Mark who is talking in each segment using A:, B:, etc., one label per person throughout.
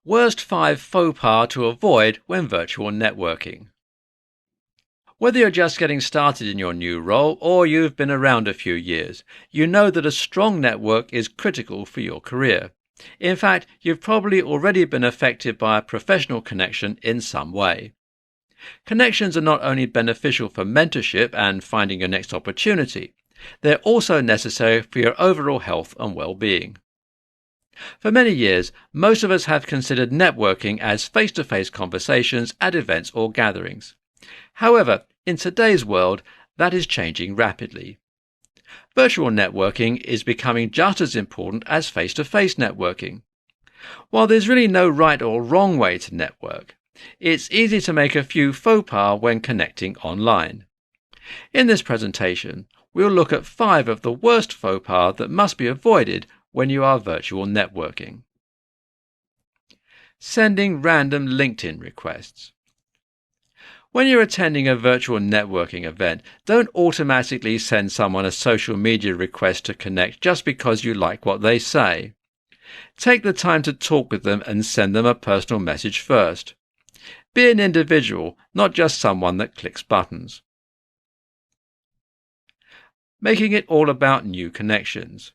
A: Worst 5 faux pas to avoid when virtual networking. Whether you're just getting started in your new role or you've been around a few years, you know that a strong network is critical for your career. In fact, you've probably already been affected by a professional connection in some way. Connections are not only beneficial for mentorship and finding your next opportunity, they're also necessary for your overall health and well-being. For many years, most of us have considered networking as face-to-face conversations at events or gatherings. However, in today's world, that is changing rapidly. Virtual networking is becoming just as important as face-to-face networking. While there's really no right or wrong way to network, it's easy to make a few faux pas when connecting online. In this presentation, we'll look at 5 of the worst faux pas that must be avoided when you are virtual networking. Sending random LinkedIn requests. When you're attending a virtual networking event, don't automatically send someone a social media request to connect just because you like what they say. Take the time to talk with them and send them a personal message first. Be an individual, not just someone that clicks buttons. Making it all about new connections.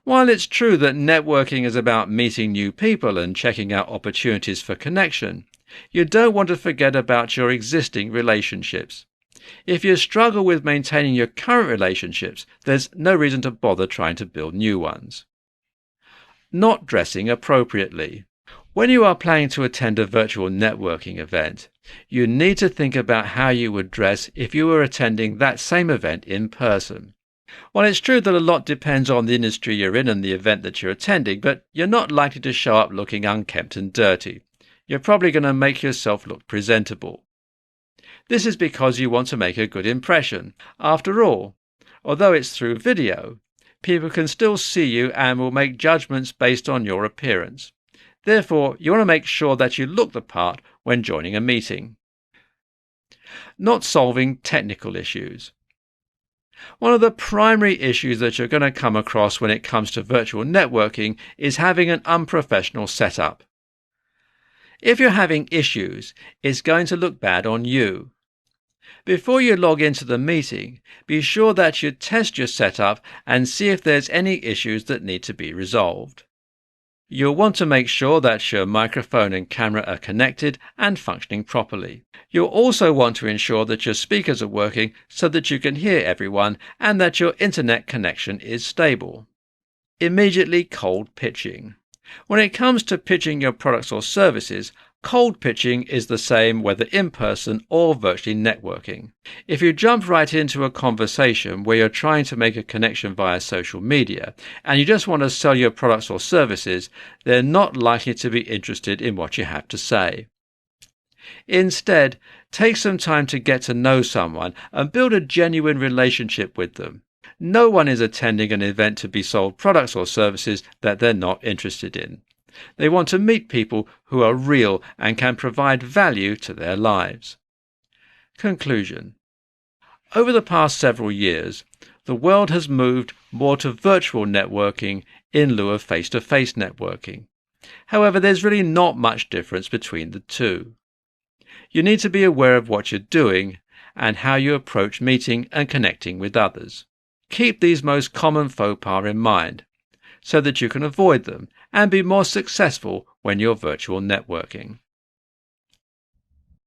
A: While it's true that networking is about meeting new people and checking out opportunities for connection, you don't want to forget about your existing relationships. If you struggle with maintaining your current relationships, there's no reason to bother trying to build new ones. Not dressing appropriately. When you are planning to attend a virtual networking event, you need to think about how you would dress if you were attending that same event in person. While it's true that a lot depends on the industry you're in and the event that you're attending, but you're not likely to show up looking unkempt and dirty. You're probably going to make yourself look presentable. This is because you want to make a good impression. After all, although it's through video, people can still see you and will make judgments based on your appearance. Therefore, you want to make sure that you look the part when joining a meeting. Not solving technical issues. One of the primary issues that you're going to come across when it comes to virtual networking is having an unprofessional setup. If you're having issues, it's going to look bad on you. Before you log into the meeting, be sure that you test your setup and see if there's any issues that need to be resolved. You'll want to make sure that your microphone and camera are connected and functioning properly. You'll also want to ensure that your speakers are working so that you can hear everyone and that your internet connection is stable. Immediately cold pitching. When it comes to pitching your products or services, cold pitching is the same whether in person or virtually networking. If you jump right into a conversation where you're trying to make a connection via social media and you just want to sell your products or services, they're not likely to be interested in what you have to say. Instead, take some time to get to know someone and build a genuine relationship with them. No one is attending an event to be sold products or services that they're not interested in. They want to meet people who are real and can provide value to their lives. Conclusion. Over the past several years, the world has moved more to virtual networking in lieu of face-to-face networking. However, there's really not much difference between the two. You need to be aware of what you're doing and how you approach meeting and connecting with others. Keep these most common faux pas in mind so that you can avoid them and be more successful when you're virtual networking.